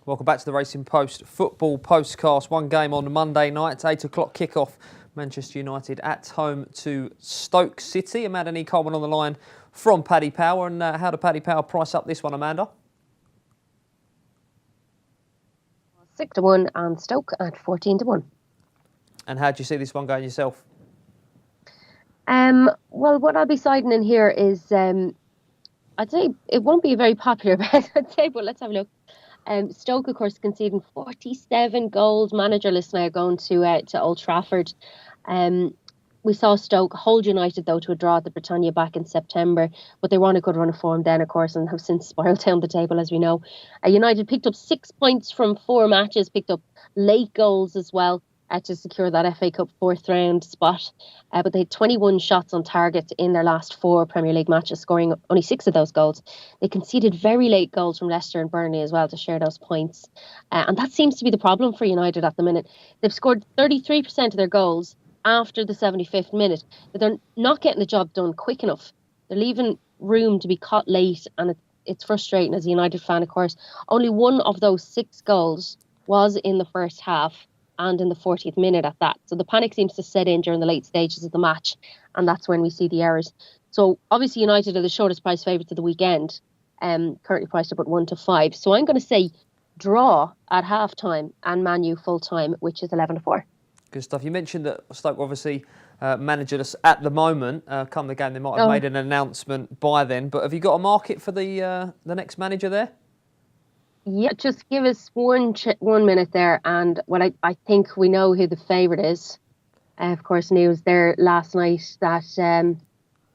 Welcome back to the Racing Post Football Postcast. One game on Monday night. It's 8 o'clock kickoff. Manchester United at home to Stoke City. Amanda Nee Coleman on the line from Paddy Power. And how do Paddy Power price up this one, Amanda? 6-1 and Stoke at 14-1. And how do you see this one going yourself? Well, what I'll be siding in here is, I'd say it won't be a very popular bet, I'd say, but let's have a look. Stoke, of course, conceding 47 goals, managerless now, going to Old Trafford. We saw Stoke hold United, though, to a draw at the Britannia back in September, but they were on a good run of form then, of course, and have since spiralled down the table, as we know. United picked up 6 points from 4 matches, picked up late goals as well to secure that FA Cup fourth round spot. But they had 21 shots on target in their last 4 Premier League matches, scoring only 6 of those goals. They conceded very late goals from Leicester and Burnley as well to share those points. And that seems to be the problem for United at the minute. They've scored 33% of their goals after the 75th minute, but they're not getting the job done quick enough. They're leaving room to be caught late, and it's frustrating as a United fan, of course. Only one of those 6 goals was in the first half, and in the 40th minute at that. So the panic seems to set in during the late stages of the match, and that's when we see the errors. So obviously United are the shortest price favourites of the weekend, currently priced up at 1-5. So I'm going to say draw at half-time and Man U full-time, which is 11-4. Good stuff. You mentioned that Stoke obviously managerless at the moment. Come the game, they might have made an announcement by then. But have you got a market for the next manager there? Yeah, just give us one minute there, and I think we know who the favourite is. Of course, news there last night that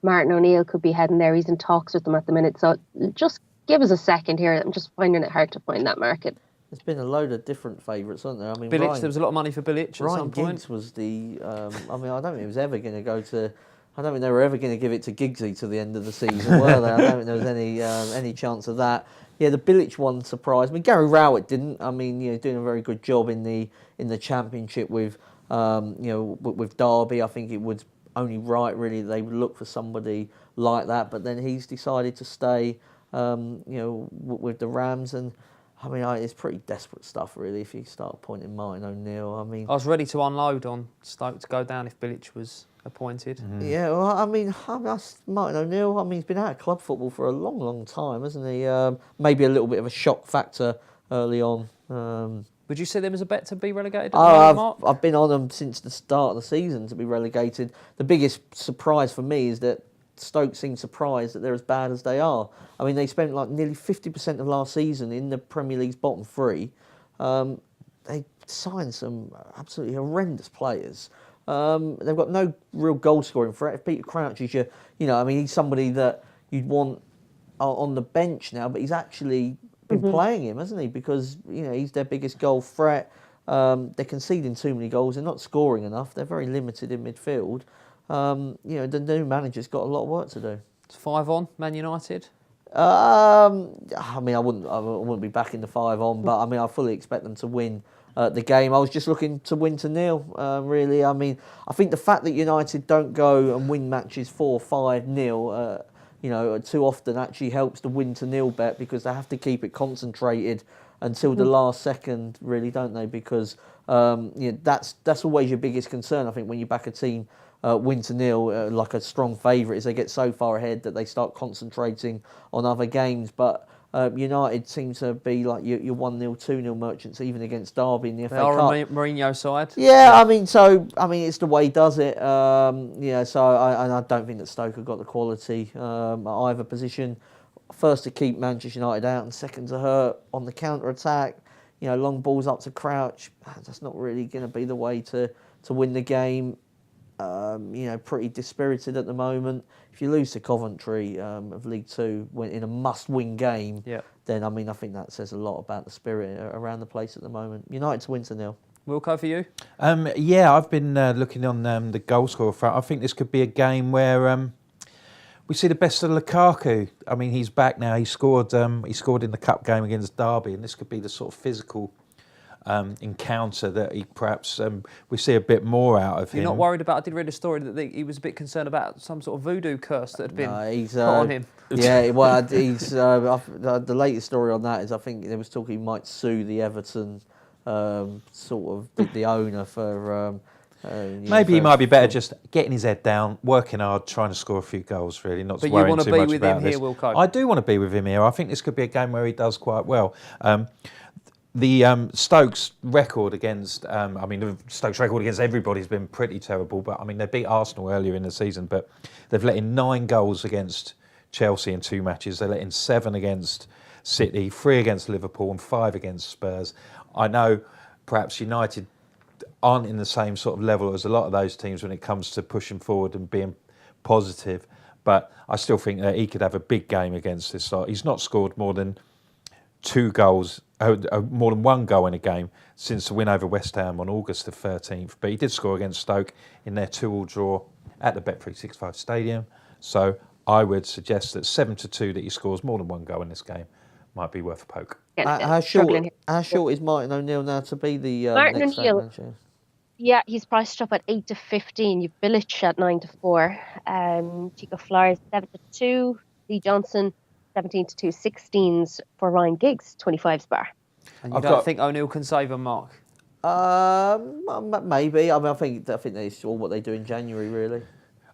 Martin O'Neill could be heading there. He's in talks with them at the minute. So just give us a second here. I'm just finding it hard to find that market. There's been a load of different favourites, aren't there? I mean, Bilic, there was a lot of money for Bilic at some point. Giggs was the. I don't think it was ever going to go to. I don't think they were ever going to give it to Giggsy to the end of the season, were they? I don't think there was any chance of that. Yeah, the Bilic one surprised me. Gary Rowett didn't. I mean, doing a very good job in the Championship with with Derby. I think it was only right, really, they would look for somebody like that. But then he's decided to stay, with the Rams, and I mean, it's pretty desperate stuff, really, if you start pointing Martin O'Neill. I mean, I was ready to unload on Stoke to go down if Bilic was appointed. Yeah, well, I mean, Martin O'Neill, I mean, he's been out of club football for a long, long time, hasn't he? Maybe a little bit of a shock factor early on. Would you see them as a bet to be relegated? I've been on them since the start of the season to be relegated. The biggest surprise for me is that Stoke seem surprised that they're as bad as they are. I mean, they spent like nearly 50% of last season in the Premier League's bottom 3. They signed some absolutely horrendous players. They've got no real goal scoring threat. If Peter Crouch is he's somebody that you'd want on the bench now, but he's actually been playing him, hasn't he? Because he's their biggest goal threat. They're conceding too many goals. They're not scoring enough. They're very limited in midfield. The new manager's got a lot of work to do. It's 5 on Man United. I mean, I wouldn't be backing the 5 on, but I mean, I fully expect them to win the game. I was just looking to win to nil, really. I mean, I think the fact that United don't go and win matches 4-5-0, too often actually helps the win to nil bet, because they have to keep it concentrated until the last second, really, don't they? Because that's always your biggest concern, I think, when you back a team win to nil, like a strong favourite, is they get so far ahead that they start concentrating on other games. But United seem to be like your 1-0, 2-0 merchants, even against Derby in the FA Cup. They are a Mourinho side. Yeah, I mean, it's the way he does it. So I don't think that Stoke have got the quality at either position. First to keep Manchester United out, and second to hurt on the counter attack. Long balls up to Crouch. That's not really going to be the way to win the game. Pretty dispirited at the moment. If you lose to Coventry of League Two in a must-win game, then I think that says a lot about the spirit around the place at the moment. United to win to nil. Wilco, for you? I've been looking on the goal scorer front. I think this could be a game where we see the best of Lukaku. I mean, he's back now. He scored in the cup game against Derby, and this could be the sort of physical encounter that he perhaps we see a bit more out of him. You're not worried about? I did read a story that he was a bit concerned about some sort of voodoo curse that had been put on him. Yeah, well, he's the latest story on that is I think there was talk he might sue the Everton sort of the owner for. Maybe he might be better just getting his head down, working hard, trying to score a few goals, really, not worrying too much about this. But you want to be with him here, Wilco? I do want to be with him here. I think this could be a game where he does quite well. The Stokes record against, the Stokes record against everybody's been pretty terrible, but, they beat Arsenal earlier in the season, but they've let in 9 goals against Chelsea in 2 matches. They let in 7 against City, 3 against Liverpool and 5 against Spurs. I know perhaps United aren't in the same sort of level as a lot of those teams when it comes to pushing forward and being positive, but I still think that he could have a big game against this lot. He's not scored more than 2 goals, more than 1 goal in a game since the win over West Ham on August the 13th, but he did score against Stoke in their 2-2 draw at the Bet365 Stadium, so I would suggest that 7-2 that he scores more than 1 goal in this game might be worth a poke. How short is Martin O'Neill now to be the Martin next O'Neill? Yeah, he's priced up at 8-15. You've Bilic at 9-4. Chico Flores 7-2. Lee Johnson 17-2. 16s for Ryan Giggs 25s bar. And you don't think O'Neill can save a mark? Maybe. I think that's all what they do in January, really.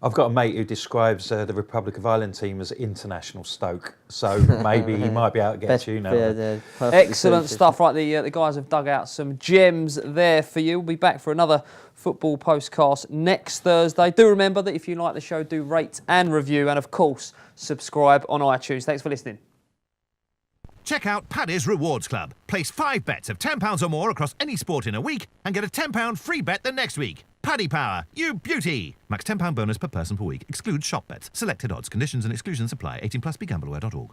I've got a mate who describes the Republic of Ireland team as international Stoke, so maybe he might be able to get you now. Excellent stuff, right? The guys have dug out some gems there for you. We'll be back for another football postcast next Thursday. Do remember that if you like the show, do rate and review, and of course, subscribe on iTunes. Thanks for listening. Check out Paddy's Rewards Club. Place 5 bets of £10 or more across any sport in a week and get a £10 free bet the next week. Paddy Power, you beauty! Max £10 bonus per person per week. Excludes shop bets. Selected odds. Conditions and exclusions apply. 18+. BeGambleAware.org.